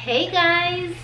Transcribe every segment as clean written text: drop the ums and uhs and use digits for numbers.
Hey guys,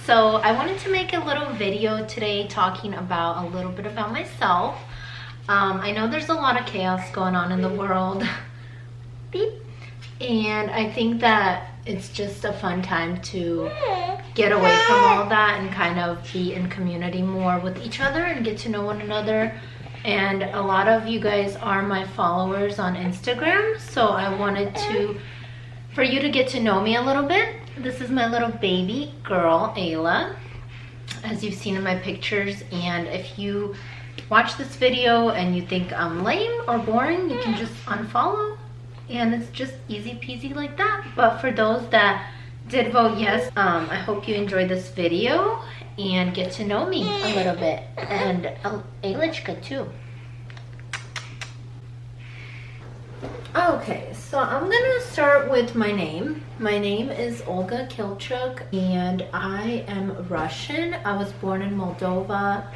so I wanted to make a little video today talking about a little bit about myself. I know there's a lot of chaos going on in the world. Beep. And I think that it's just a fun time to get away from all that and kind of be in community more with each other and get to know one another. And a lot of you guys are my followers on Instagram, so I wanted for you to get to know me a little bit. This is my little baby girl, Ayla, as you've seen in my pictures. And if you watch this video and you think I'm lame or boring, you can just unfollow. And it's just easy peasy like that. But for those that did vote yes, I hope you enjoy this video and get to know me a little bit. And Aylichka too. Okay, so I'm gonna start with my name. My name is Olga K, and I am Russian. I was born in Moldova.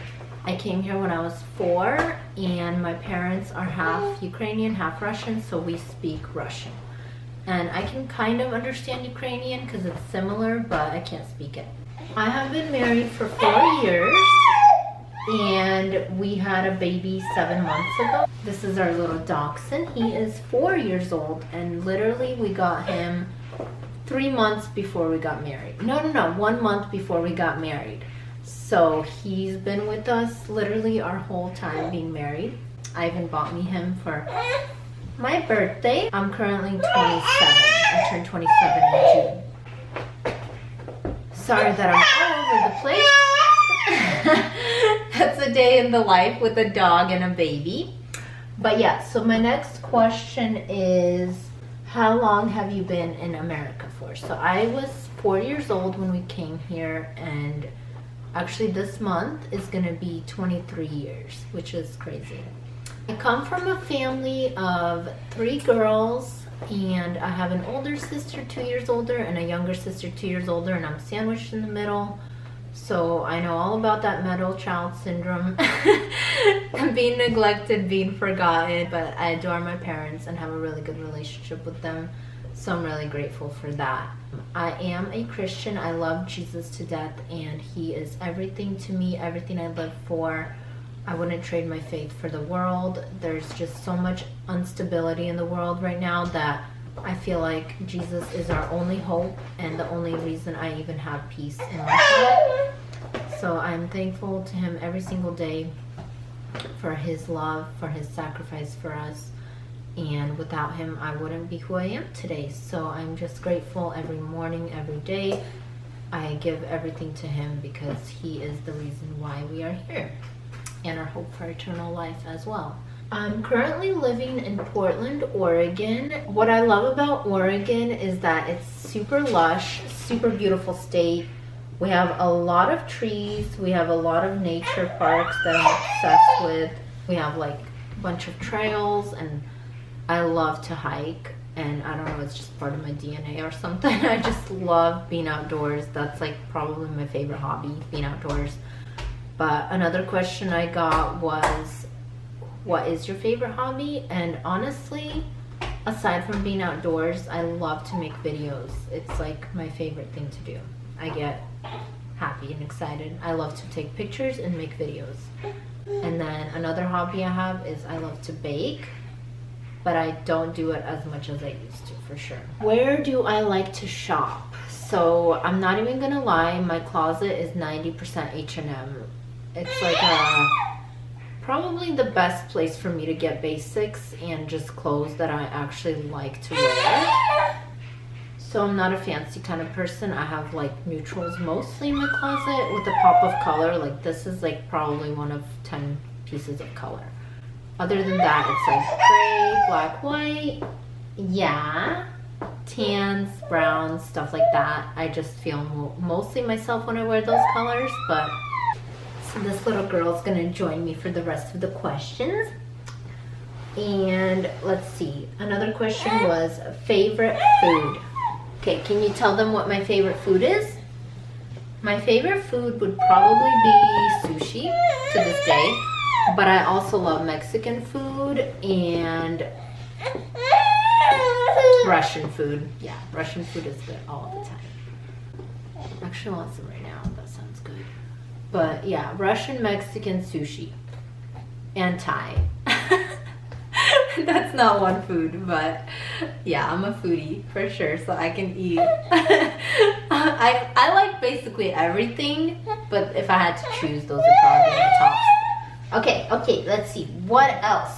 I came here when I was 4, and my parents are half Ukrainian, half Russian, so we speak Russian. And I can kind of understand Ukrainian because it's similar, but I can't speak it. I have been married for 4 years, and we had a baby 7 months ago. This is our little dachshund. He is 4 years old, and literally we got him 3 months before we got married. No, 1 month before we got married. So he's been with us literally our whole time being married. I even bought me him for my birthday. I'm currently 27. I turned 27 in June. Sorry that I'm all over the place. That's a day in the life with a dog and a baby. But yeah, so my next question is, how long have you been in America for? So I was 4 years old when we came here, and actually this month is gonna be 23 years, which is crazy. I come from a family of 3 girls, and I have an older sister 2 years older and a younger sister 2 years older, and I'm sandwiched in the middle. So I know all about that middle child syndrome. Being neglected, being forgotten, but I adore my parents and have a really good relationship with them. So I'm really grateful for that. I am a Christian. I love Jesus to death, and he is everything to me, everything I live for. I wouldn't trade my faith for the world. There's just so much instability in the world right now that I feel like Jesus is our only hope and the only reason I even have peace in my heart. So I'm thankful to him every single day for his love, for his sacrifice for us. And without him, I wouldn't be who I am today. So I'm just grateful every morning, every day. I give everything to him because he is the reason why we are here and our hope for eternal life as well. I'm currently living in Portland, Oregon. What I love about Oregon is that it's super lush, super beautiful state. We have a lot of trees. We have a lot of nature parks that I'm obsessed with. We have like a bunch of trails, and I love to hike. And I don't know, it's just part of my DNA or something. I just love being outdoors. That's like probably my favorite hobby, being outdoors. But another question I got was, what is your favorite hobby? And honestly, aside from being outdoors, I love to make videos. It's like my favorite thing to do. I get happy and excited. I love to take pictures and make videos. And then another hobby I have is I love to bake, but I don't do it as much as I used to, for sure. Where do I like to shop? So I'm not even gonna lie, my closet is 90% H&M. It's like probably the best place for me to get basics and just clothes that I actually like to wear. So I'm not a fancy kind of person. I have like neutrals mostly in my closet with a pop of color. Like this is like probably one of 10 pieces of color. Other than that, it's like gray, black, white, yeah, tans, browns, stuff like that. I just feel mostly myself when I wear those colors, but so this little girl's gonna join me for the rest of the questions. And let's see, another question was favorite food. Okay, can you tell them what my favorite food is? My favorite food would probably be sushi to this day, but I also love Mexican food and Russian food. Yeah, Russian food is good all the time. I actually want some right now. That sounds good. But yeah, Russian, Mexican, sushi, and Thai. That's not one food, but yeah, I'm a foodie for sure, so I can eat. I like basically everything, but if I had to choose, those are probably my tops. Okay, let's see. What else?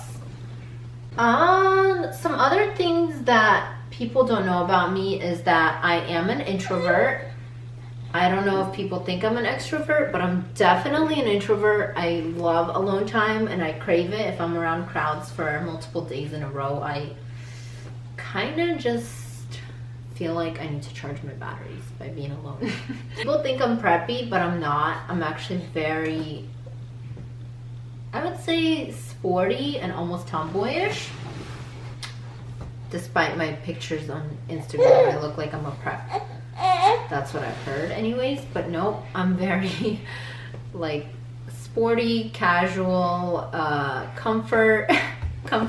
Some other things that people don't know about me is that I am an introvert. I don't know if people think I'm an extrovert, but I'm definitely an introvert. I love alone time and I crave it. If I'm around crowds for multiple days in a row, I kind of just feel like I need to charge my batteries by being alone. People think I'm preppy, but I'm not. I'm actually very, I would say, sporty and almost tomboyish. Despite my pictures on Instagram, I look like I'm a prep. That's what I've heard anyways, but nope, I'm very like sporty, casual, comfort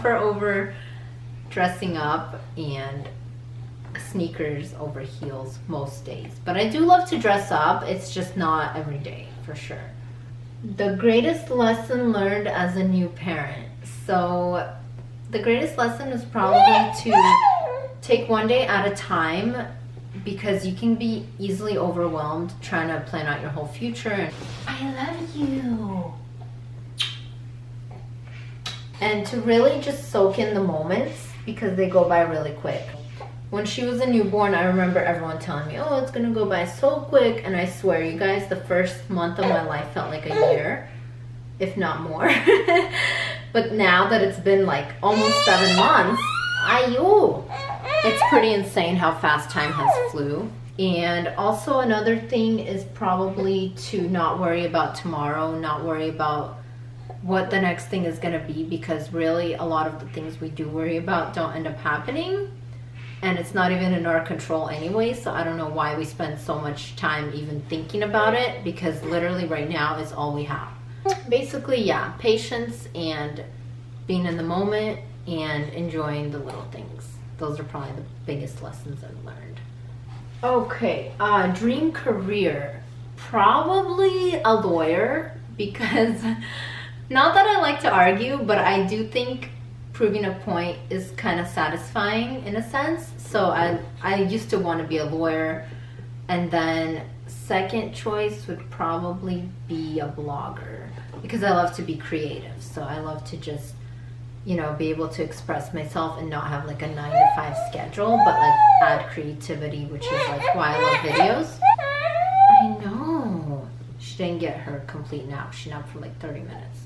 over dressing up, and sneakers over heels most days. But I do love to dress up, it's just not every day for sure. The greatest lesson learned as a new parent. So the greatest lesson is probably to take one day at a time, because you can be easily overwhelmed trying to plan out your whole future. I love you. And to really just soak in the moments, because they go by really quick. When she was a newborn, I remember everyone telling me, oh, it's gonna go by so quick. And I swear, you guys, the first month of my life felt like a year, if not more. But now that it's been like almost 7 months, it's pretty insane how fast time has flew. And also another thing is probably to not worry about tomorrow, not worry about what the next thing is going to be, because really a lot of the things we do worry about don't end up happening, and it's not even in our control anyway. So I don't know why we spend so much time even thinking about it, because literally right now is all we have. Basically, yeah, patience and being in the moment and enjoying the little things. Those are probably the biggest lessons I've learned. Okay, dream career. Probably a lawyer, because not that I like to argue, but I do think proving a point is kind of satisfying in a sense. So I used to want to be a lawyer, and then second choice would probably be a blogger, because I love to be creative. So I love to just, you know, be able to express myself and not have like a 9-to-5 schedule, but like add creativity, which is like why I love videos. I know. She didn't get her complete nap. She napped for like 30 minutes.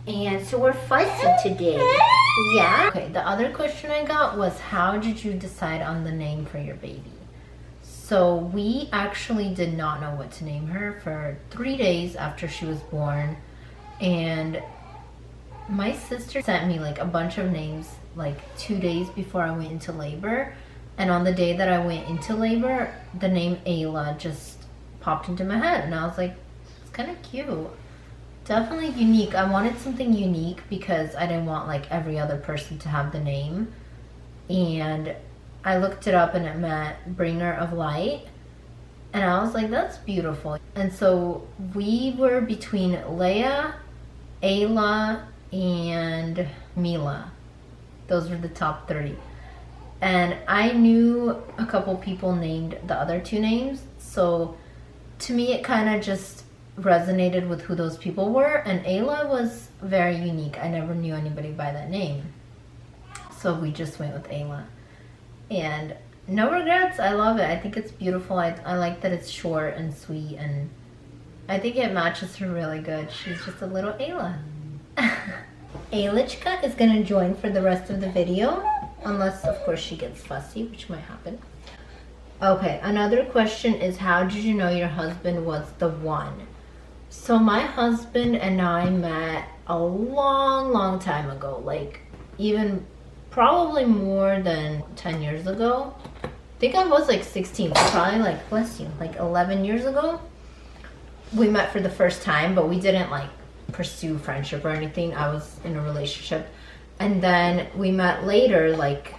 And so we're fussy today. Yeah? Okay, the other question I got was, how did you decide on the name for your baby? So we actually did not know what to name her for 3 days after she was born. And my sister sent me like a bunch of names like 2 days before I went into labor. And on the day that I went into labor, the name Ayla just popped into my head. And I was like, it's kind of cute. Definitely unique. I wanted something unique because I didn't want like every other person to have the name. And I looked it up and it meant bringer of light. And I was like, that's beautiful. And so we were between Leia, Ayla, and Mila. Those were the top 3. And I knew a couple people named the other 2 names. So to me, it kind of just resonated with who those people were. And Ayla was very unique. I never knew anybody by that name. So we just went with Ayla. And no regrets. I love it. I think it's beautiful. I like that it's short and sweet. And I think it matches her really good. She's just a little Ayla. Aylichka is going to join for the rest of the video. Unless, of course, she gets fussy, which might happen. Okay, another question is, how did you know your husband was the one? So my husband and I met a long time ago. Like, even probably more than 10 years ago. I think I was like 16, so probably like, bless you, like 11 years ago. We met for the first time, but we didn't like pursue friendship or anything. I was in a relationship. And then we met later, like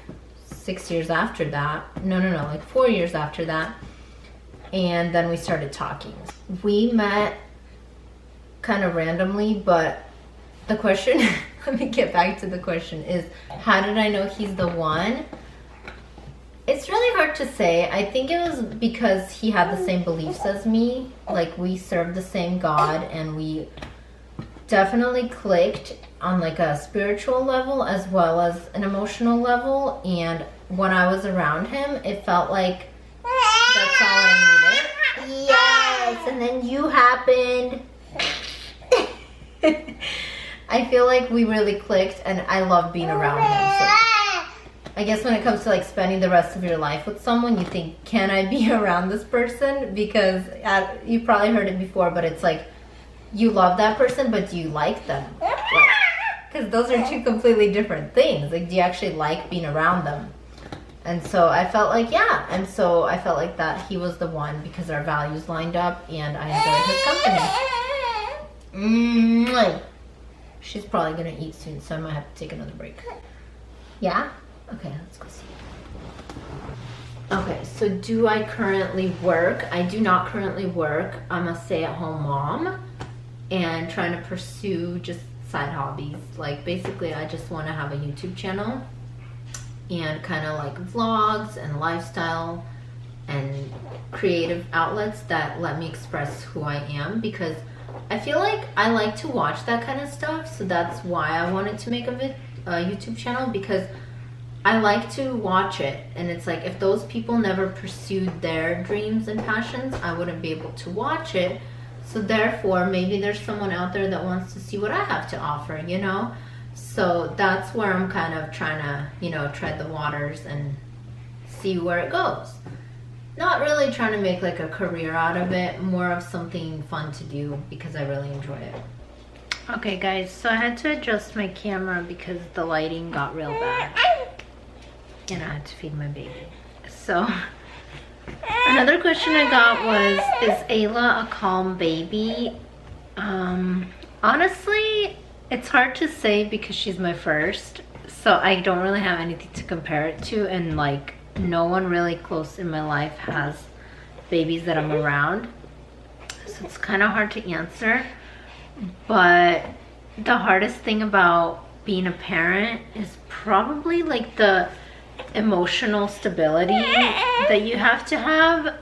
6 years after that. No, like 4 years after that. and then we started talking. We met kind of randomly, but the question, let me get back to the question, is how did I know he's the one? It's really hard to say. I think it was because he had the same beliefs as me. Like, we served the same God, and we definitely clicked on like a spiritual level as well as an emotional level. And when I was around him, it felt like that's all I needed. Yes, and then you happened. I feel like we really clicked, and I love being around him. So I guess when it comes to like spending the rest of your life with someone, you think, can I be around this person? Because you probably heard it before, but it's like, you love that person, but do you like them? Because those are two completely different things. Like, do you actually like being around them? And so I felt like, yeah. And so I felt like that he was the one because our values lined up and I enjoyed his company. She's probably going to eat soon, so I might have to take another break. Yeah? Okay, let's go see. Okay, so do I currently work? I do not currently work. I'm a stay-at-home mom and trying to pursue just side hobbies. Like, basically, I just want to have a YouTube channel and kind of like vlogs and lifestyle and creative outlets that let me express who I am, because I feel like I like to watch that kind of stuff. So that's why I wanted to make a YouTube channel, because I like to watch it. And it's like, if those people never pursued their dreams and passions, I wouldn't be able to watch it. So therefore, maybe there's someone out there that wants to see what I have to offer, you know? So that's where I'm kind of trying to, you know, tread the waters and see where it goes. Not really trying to make like a career out of it, more of something fun to do because I really enjoy it. Okay guys, so I had to adjust my camera because the lighting got real bad. And I had to feed my baby. So another question I got was, is Ayla a calm baby? Honestly, it's hard to say because she's my first, so I don't really have anything to compare it to, and like no one really close in my life has babies that I'm around, so it's kind of hard to answer. But the hardest thing about being a parent is probably like the emotional stability that you have to have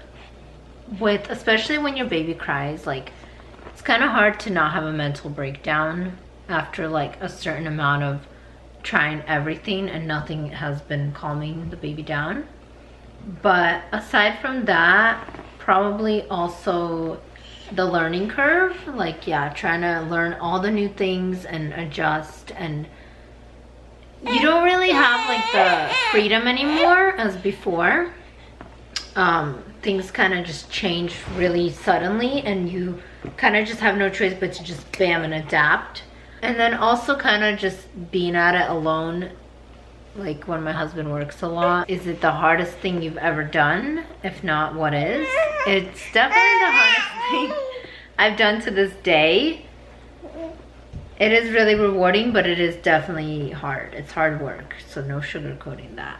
with, especially when your baby cries. Like, it's kind of hard to not have a mental breakdown after like a certain amount of trying everything and nothing has been calming the baby down. But aside from that, probably also the learning curve. Like, yeah, trying to learn all the new things and adjust, and you don't really have like the freedom anymore as before. Things kind of just change really suddenly, and you kind of just have no choice but to just bam and adapt. And then also kind of just being at it alone, like when my husband works a lot. Is it the hardest thing you've ever done? If not, what is? It's definitely the hardest thing I've done to this day. It is really rewarding, but it is definitely hard. It's hard work, so no sugarcoating that.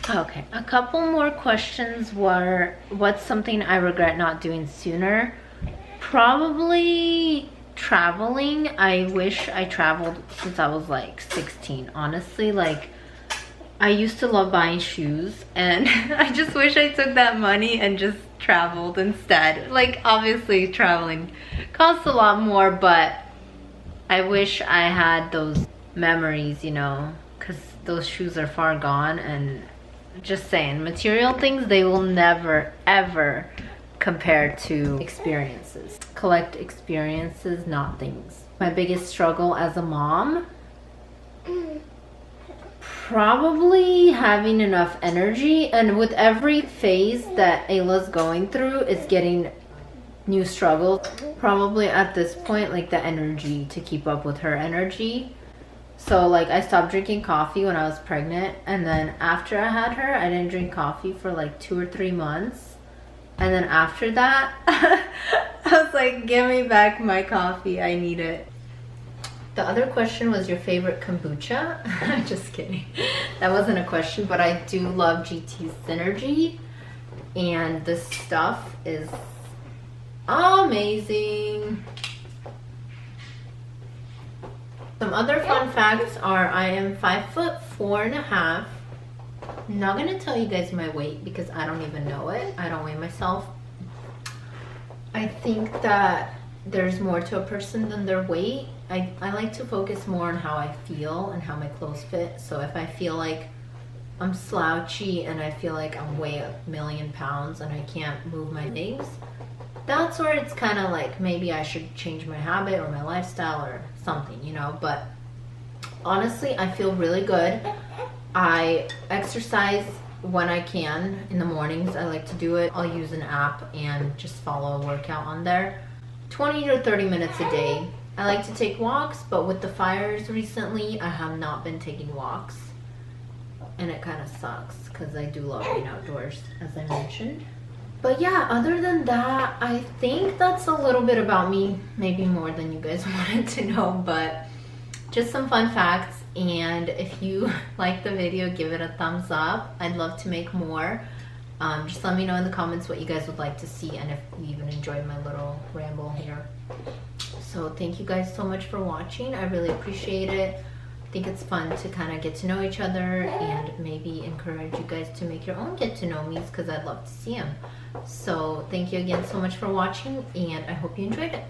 Okay, a couple more questions were, what's something I regret not doing sooner? Probably traveling. I wish I traveled since I was like 16, honestly. Like, I used to love buying shoes, and I just wish I took that money and just traveled instead. Like, obviously traveling costs a lot more, but I wish I had those memories, you know, because those shoes are far gone. And just saying, material things, they will never ever compare to experiences. Collect experiences, not things. My biggest struggle as a mom, probably having enough energy. And with every phase that Ayla's going through, is getting new struggles. Probably at this point, like the energy to keep up with her energy. So like, I stopped drinking coffee when I was pregnant, and then after I had her, I didn't drink coffee for like 2 or 3 months. And then after that, I was like, give me back my coffee, I need it. The other question was your favorite kombucha. Just kidding. That wasn't a question, but I do love GT's Synergy. and this stuff is amazing. Some other fun facts are I am 5'4.5". I'm not gonna tell you guys my weight because I don't even know it. I don't weigh myself. I think that there's more to a person than their weight. I like to focus more on how I feel and how my clothes fit. So if I feel like I'm slouchy and I feel like I'm weigh 1,000,000 pounds and I can't move my legs, that's where it's kind of like maybe I should change my habit or my lifestyle or something, you know. But honestly, I feel really good. I exercise when I can in the mornings. I like to do it. I'll use an app and just follow a workout on there. 20 to 30 minutes a day. I like to take walks, but with the fires recently, I have not been taking walks. And it kind of sucks because I do love being outdoors, as I mentioned. But yeah, other than that, I think that's a little bit about me. Maybe more than you guys wanted to know, but just some fun facts. And if you like the video, give it a thumbs up. I'd love to make more. Just let me know in the comments what you guys would like to see and if you even enjoyed my little ramble here. So thank you guys so much for watching. I really appreciate it. I think it's fun to kind of get to know each other and maybe encourage you guys to make your own get to know me's because I'd love to see them. So thank you again so much for watching, and I hope you enjoyed it.